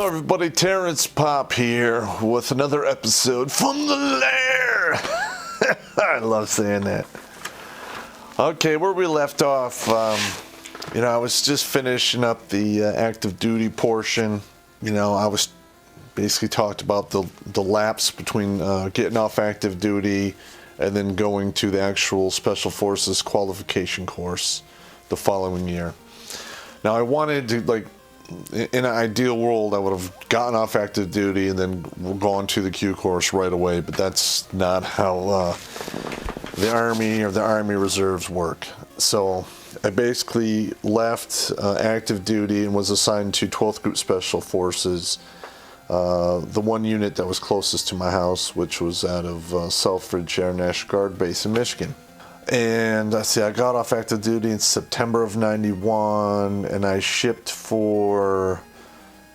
everybody, Terrence Popp here with another episode from the Lair. I love saying that. Okay, where we left off, I was just finishing up the active duty portion. I was basically talked about the lapse between getting off active duty and then going to the actual Special Forces qualification course the following year. Now, I wanted to, in an ideal world, I would have gotten off active duty and then gone to the Q course right away, but that's not how the Army or the Army Reserves work. So I basically left active duty and was assigned to 12th Group Special Forces, the one unit that was closest to my house, which was out of Selfridge Air National Guard Base in Michigan. And I got off active duty in September of 91, and I shipped for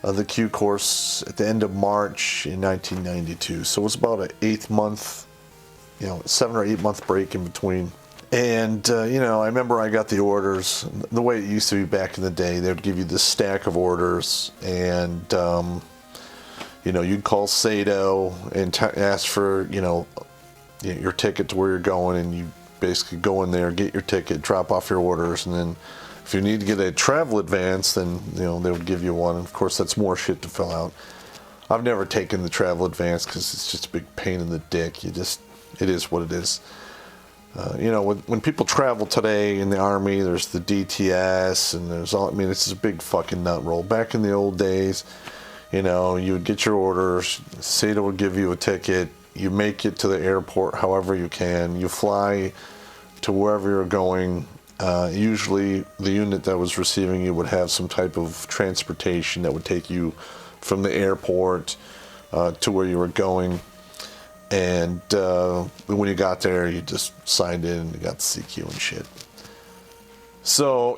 the Q course at the end of March in 1992. So it was about an 7 or 8 month break in between. And, I remember I got the orders. The way it used to be back in the day, they would give you this stack of orders, and, you'd call Sato and ask for, your ticket to where you're going, and you basically go in there, get your ticket, drop off your orders, and then if you need to get a travel advance, then they would give you one. And of course, that's more shit to fill out. I've never taken the travel advance because it's just a big pain in the dick. It is what it is. When people travel today in the Army, there's the DTS, and it's a big fucking nut roll. Back in the old days, you would get your orders, SATA would give you a ticket, you make it to the airport however you can, you fly to wherever you're going. Usually the unit that was receiving you would have some type of transportation that would take you from the airport to where you were going. And when you got there, you just signed in and you got the CQ and shit. So,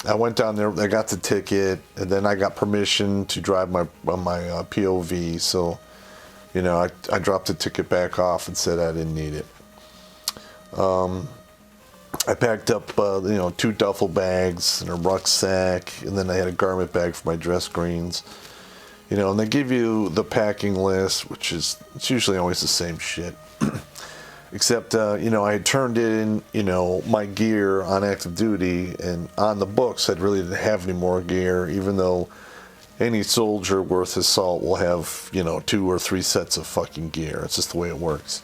I went down there, I got the ticket, and then I got permission to drive my POV. So, I dropped the ticket back off and said I didn't need it. I packed up, 2 duffel bags and a rucksack, and then I had a garment bag for my dress greens. And they give you the packing list, it's usually always the same shit. Except, I had turned in, my gear on active duty, and on the books, I really didn't have any more gear, even though any soldier worth his salt will have, 2 or 3 sets of fucking gear. It's just the way it works.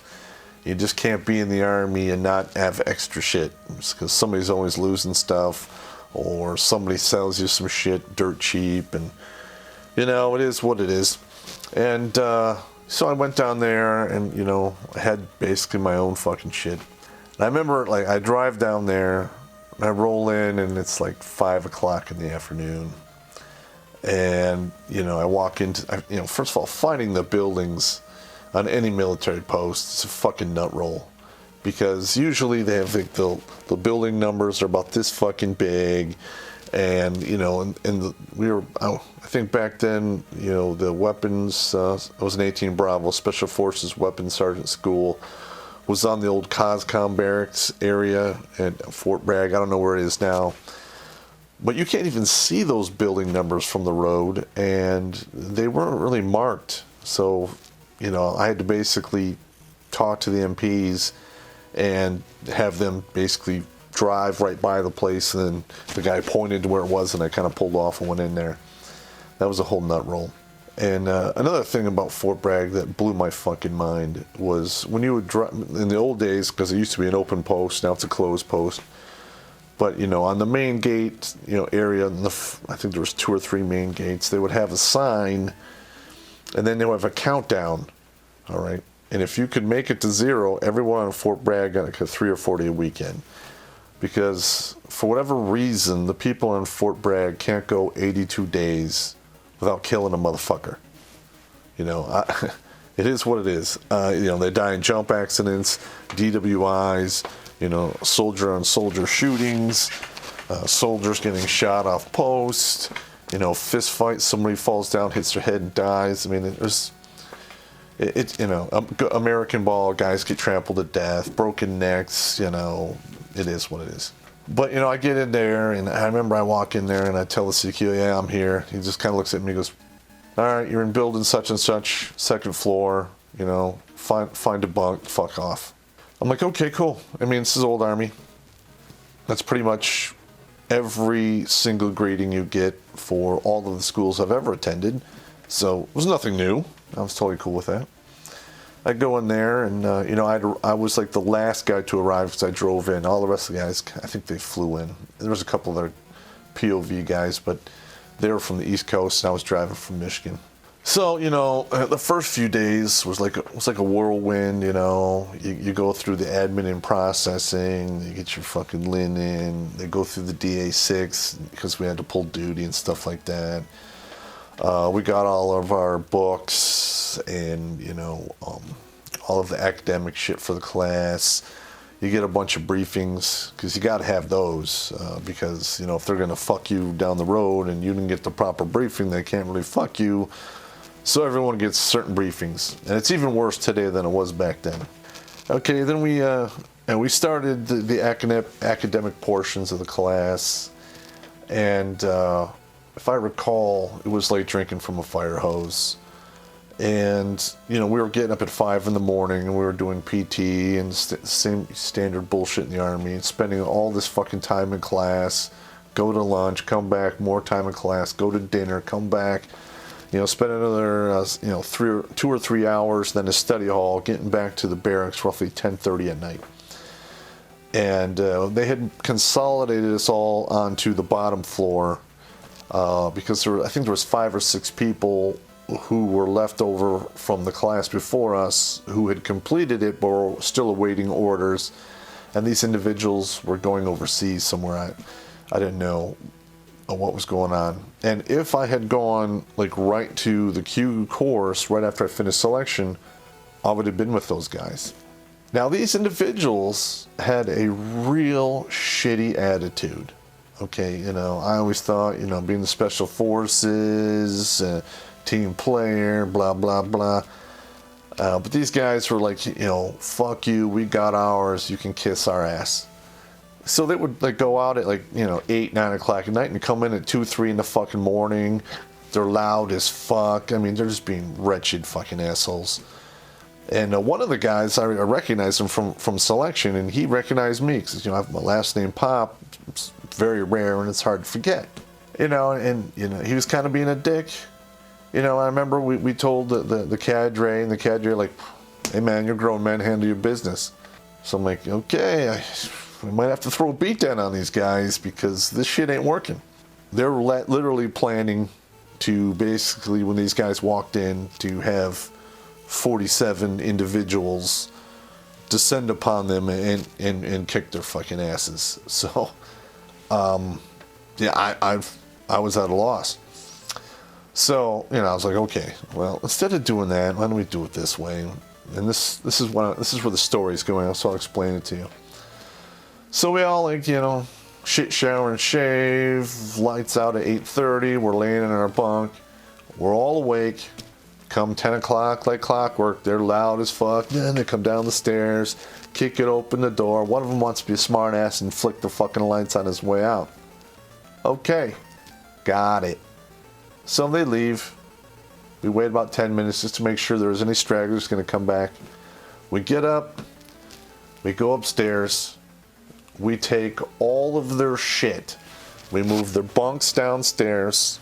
You just can't be in the Army and not have extra shit, because somebody's always losing stuff, or somebody sells you some shit dirt cheap, and, it is what it is. And, so I went down there and, I had basically my own fucking shit. And I remember, I drive down there, and I roll in, and it's 5 o'clock in the afternoon. And, I walk into, first of all, finding the buildings on any military post is a fucking nut roll. Because usually they have, the building numbers are about this fucking big. And, I think back then, the weapons, it was an 18 Bravo, Special Forces Weapons Sergeant School, was on the old COSCOM barracks area at Fort Bragg. I don't know where it is now. But you can't even see those building numbers from the road, and they weren't really marked. So, I had to basically talk to the MPs and have them basically drive right by the place, and then the guy pointed to where it was, and I kind of pulled off and went in there. That was a whole nut roll. And another thing about Fort Bragg that blew my fucking mind was when you would drive, in the old days, because it used to be an open post, now it's a closed post, but on the main gate area, I think there was 2 or 3 main gates, they would have a sign, and then they would have a countdown, all right? And if you could make it to 0, everyone on Fort Bragg got a 3 or 4 day weekend. Because for whatever reason, the people on Fort Bragg can't go 82 days without killing a motherfucker. It is what it is. They die in jump accidents, DWIs, soldier-on-soldier shootings, soldiers getting shot off post, fist fight, somebody falls down, hits their head and dies. American ball, guys get trampled to death, broken necks, it is what it is. But, I get in there, and I remember I walk in there, and I tell the CQ, yeah, I'm here. He just kind of looks at me and goes, all right, you're in building such and such, second floor, find a bunk, fuck off. I'm like, okay, cool. I mean, this is old Army. That's pretty much every single grading you get for all of the schools I've ever attended. So it was nothing new. I was totally cool with that. I go in there, and I was like the last guy to arrive because I drove in. All the rest of the guys, I think they flew in. There was a couple of other POV guys, but they were from the East Coast, and I was driving from Michigan. So the first few days was like a whirlwind. You go through the admin and processing. You get your fucking linen. They go through the DA6 because we had to pull duty and stuff like that. We got all of our books and, all of the academic shit for the class. You get a bunch of briefings because you got to have those because, if they're going to fuck you down the road and you didn't get the proper briefing, they can't really fuck you. So everyone gets certain briefings. And it's even worse today than it was back then. Okay, then we started the academic portions of the class. And if I recall, it was like drinking from a fire hose. And, we were getting up at 5 in the morning and we were doing PT and same standard bullshit in the Army and spending all this fucking time in class, go to lunch, come back, more time in class, go to dinner, come back, spend another, 2 or 3 hours, then a study hall, getting back to the barracks roughly 10:30 at night. And they had consolidated us all onto the bottom floor because I think there was 5 or 6 people who were left over from the class before us who had completed it but were still awaiting orders. And these individuals were going overseas somewhere. I didn't know what was going on. And if I had gone right to the Q course right after I finished selection, I would have been with those guys. Now these individuals had a real shitty attitude. Okay, I always thought, being the special forces, team player, blah, blah, blah. But these guys were like, fuck you, we got ours, you can kiss our ass. So they would go out at 8, 9 o'clock at night and come in at 2, 3 in the fucking morning. They're loud as fuck. I mean, they're just being wretched fucking assholes. And one of the guys, I recognized him from selection, and he recognized me because, I have my last name Popp. It's very rare and it's hard to forget. He was kind of being a dick. I remember we told the cadre, and the cadre hey man, you're grown men, handle your business. So I'm like, okay, we might have to throw a beat down on these guys because this shit ain't working. They're literally planning to basically, when these guys walked in, to have 47 individuals descend upon them and kick their fucking asses. So, yeah, I was at a loss. So, I was like, okay, well, instead of doing that, why don't we do it this way? And this is where the story's going, so I'll explain it to you. So we all shit, shower, and shave, lights out at 8:30, we're laying in our bunk, we're all awake. Come 10 o'clock like clockwork, they're loud as fuck, then they come down the stairs, kick it open the door, one of them wants to be a smart ass and flick the fucking lights on his way out. Okay, got it. So they leave. We wait about 10 minutes just to make sure there's any stragglers going to come back. We get up, we go upstairs, we take all of their shit. We move their bunks downstairs,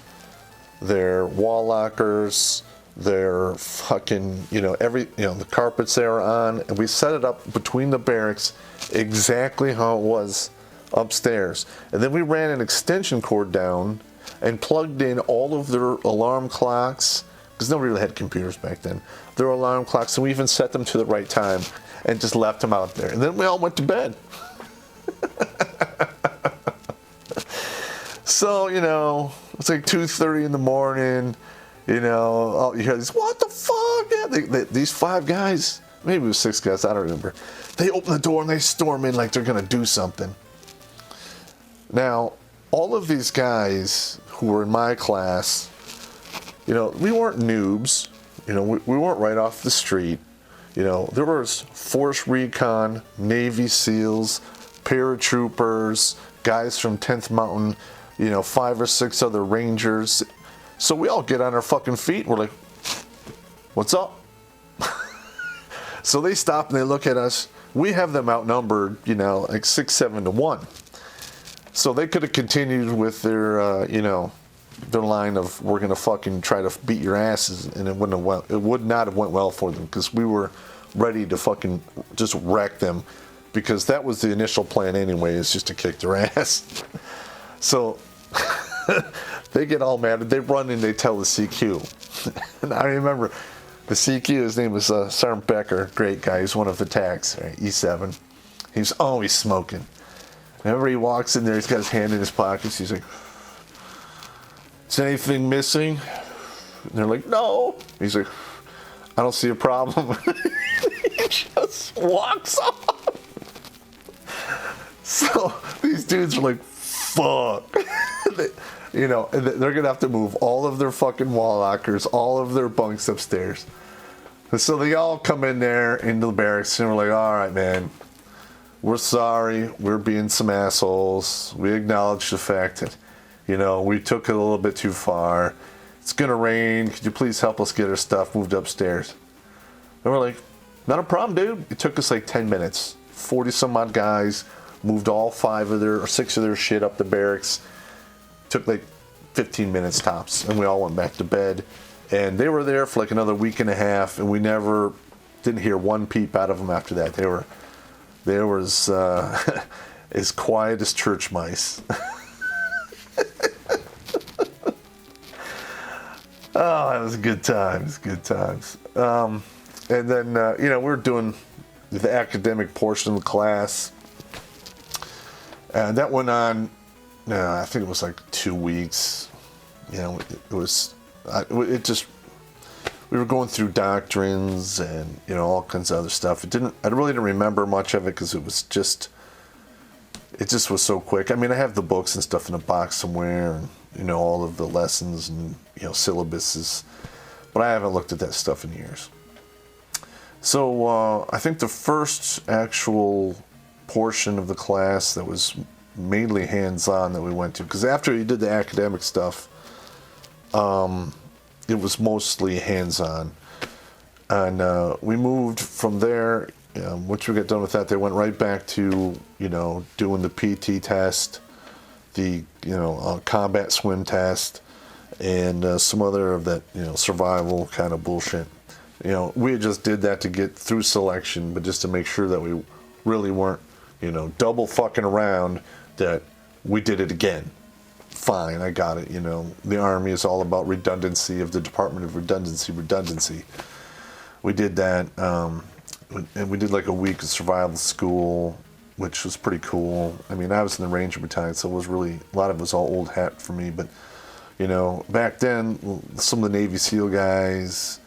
their wall lockers, their fucking, the carpets they were on, and we set it up between the barracks exactly how it was upstairs. And then we ran an extension cord down and plugged in all of their alarm clocks, because nobody really had computers back then, their alarm clocks, and we even set them to the right time and just left them out there. And then we all went to bed. So, it's like 2:30 in the morning, you hear these, what the fuck? Yeah, these 5 guys, maybe it was 6 guys, I don't remember. They open the door and they storm in like they're going to do something. Now, all of these guys who were in my class, we weren't noobs. We weren't right off the street. There was Force Recon, Navy SEALs, paratroopers, guys from 10th Mountain, 5 or 6 other Rangers. So we all get on our fucking feet. We're like, what's up? So they stop and they look at us. We have them outnumbered, like 6-7 to 1. So they could have continued with their, their line of, we're going to fucking try to beat your asses. And it would not have went well for them, because we were ready to fucking just wreck them, because that was the initial plan anyway, is just to kick their ass. So they get all mad. They run and they tell the CQ. And I remember the CQ, his name was Sergeant Becker, great guy. He's one of the tags, right? E7. He's always smoking. Whenever he walks in there, he's got his hand in his pockets. He's like, is anything missing? And they're like, no. He's like, I don't see a problem. He just walks off. So these dudes are like, fuck. They're going to have to move all of their fucking wall lockers, all of their bunks upstairs. And so they all come in there into the barracks, and we're like, all right, man, we're sorry. We're being some assholes. We acknowledge the fact that, we took it a little bit too far. It's going to rain. Could you please help us get our stuff moved upstairs? And we're like, not a problem, dude. It took us like 10 minutes. 40 some odd guys moved all 6 of their shit up the barracks. Took like 15 minutes tops, and we all went back to bed. And they were there for like another week and a half, and we didn't hear one peep out of them after that. They were as quiet as church mice. Oh, that was good times. And then we were doing the academic portion of the class, and that went on. I think it was like 2 weeks. We were going through doctrines and, all kinds of other stuff. I really didn't remember much of it, because it just was so quick. I mean, I have the books and stuff in a box somewhere, and, all of the lessons and, syllabuses, but I haven't looked at that stuff in years. So, I think the first actual portion of the class that was mainly hands-on that we went to, because after you did the academic stuff, it was mostly hands-on, and we moved from there. Once we got done with that, they went right back to doing the PT test, the combat swim test, and some other of that survival kind of bullshit. We just did that to get through selection, but just to make sure that we really weren't double fucking around, that we did it again. Fine, I got it. The Army is all about redundancy, of the Department of Redundancy. We did that, and we did like a week of survival school, which was pretty cool. I mean, I was in the Ranger Battalion, so it was really, a lot of it was all old hat for me. But back then, some of the Navy SEAL guys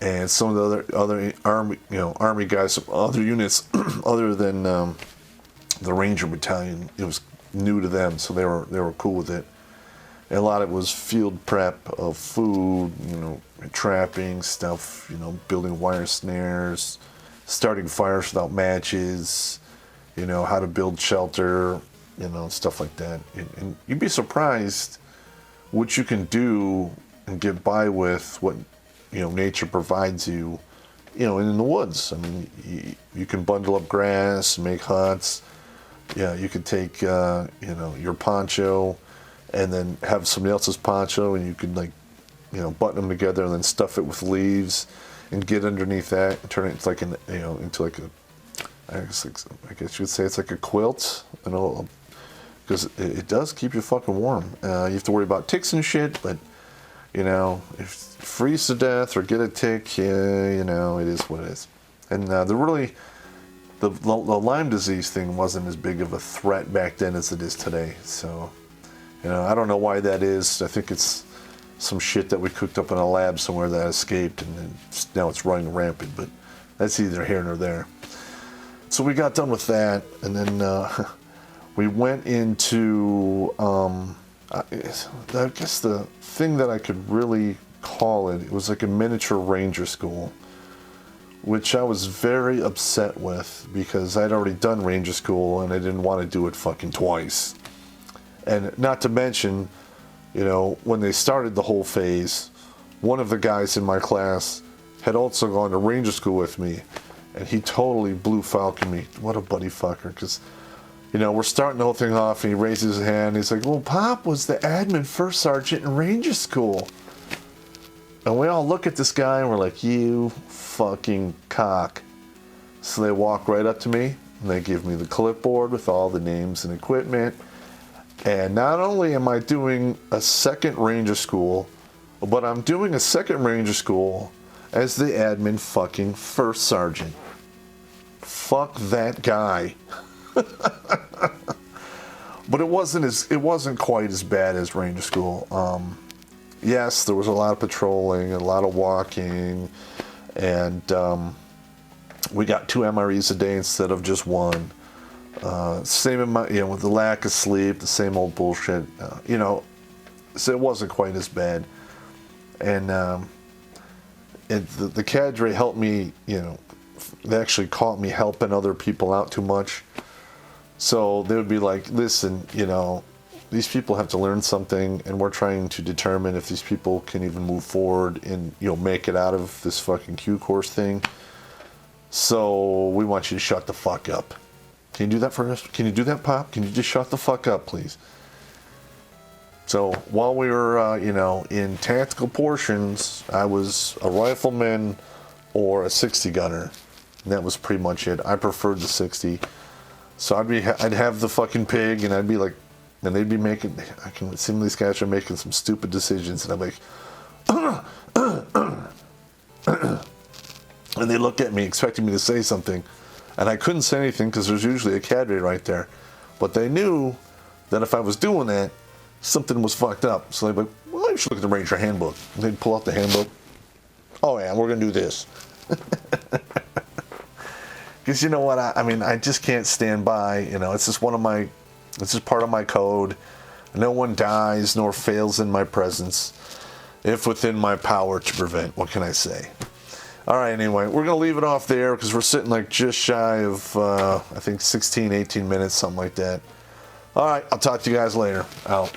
and some of the other Army guys from other units, other than the Ranger Battalion, it was new to them, so they were cool with it. And a lot of it was field prep of food, trapping stuff, building wire snares, starting fires without matches, how to build shelter, stuff like that. And you'd be surprised what you can do and get by with what nature provides you, in the woods. I mean, you can bundle up grass, make huts. Yeah, you could take, your poncho and then have somebody else's poncho, and you could button them together and then stuff it with leaves and get underneath that and turn it into like I guess you would say it's like a quilt, because it does keep you fucking warm. You have to worry about ticks and shit, but, if you freeze to death or get a tick, it is what it is. And the Lyme disease thing wasn't as big of a threat back then as it is today. So, I don't know why that is. I think it's some shit that we cooked up in a lab somewhere that escaped, and then now it's running rampant, but that's either here nor there. So we got done with that, and then we went into, I guess the thing that I could really call it was like a miniature ranger school, which I was very upset with, because I'd already done ranger school and I didn't want to do it fucking twice. And not to mention, you know, when they started the whole phase, one of the guys in my class had also gone to Ranger School with me, and he totally blue falconed me. What a buddy fucker, because, you know, we're starting the whole thing off, and he raises his hand, and he's like, well, Popp was the admin first sergeant in Ranger School. And we all look at this guy, and we're like, you fucking cock. So they walk right up to me, and they give me the clipboard with all the names and equipment. And not only am I doing a second Ranger School, but I'm doing a second Ranger School as the admin fucking first sergeant. Fuck that guy. But it wasn't quite as bad as Ranger School. Yes, there was a lot of patrolling, a lot of walking, and we got 2 MREs a day instead of just 1. Same amount, you know, with the lack of sleep, the same old bullshit. You know, so it wasn't quite as bad. And the cadre helped me, you know, they actually caught me helping other people out too much. So they would be like, listen, you know, these people have to learn something, and we're trying to determine if these people can even move forward and, you know, make it out of this fucking Q course thing. So we want you to shut the fuck up. Can you do that for us? Can you do that, Popp? Can you just shut the fuck up, please? So while we were, you know, in tactical portions, I was a rifleman or a 60 gunner. And that was pretty much it. I preferred the 60. So I'd have the fucking pig, and I'd be like, and they'd be making, I can see these guys are making some stupid decisions, and I'm like, and they look at me expecting me to say something. And I couldn't say anything because there's usually a cadre right there. But they knew that if I was doing that, something was fucked up. So they'd be like, well, you should look at the Ranger handbook. And they'd pull out the handbook. Oh, yeah, we're going to do this. Because you know what? I mean, I just can't stand by. You know, it's just part of my code. No one dies nor fails in my presence, if within my power to prevent. What can I say? All right, anyway, we're going to leave it off there because we're sitting like just shy of, I think, 16, 18 minutes, something like that. All right, I'll talk to you guys later. Out.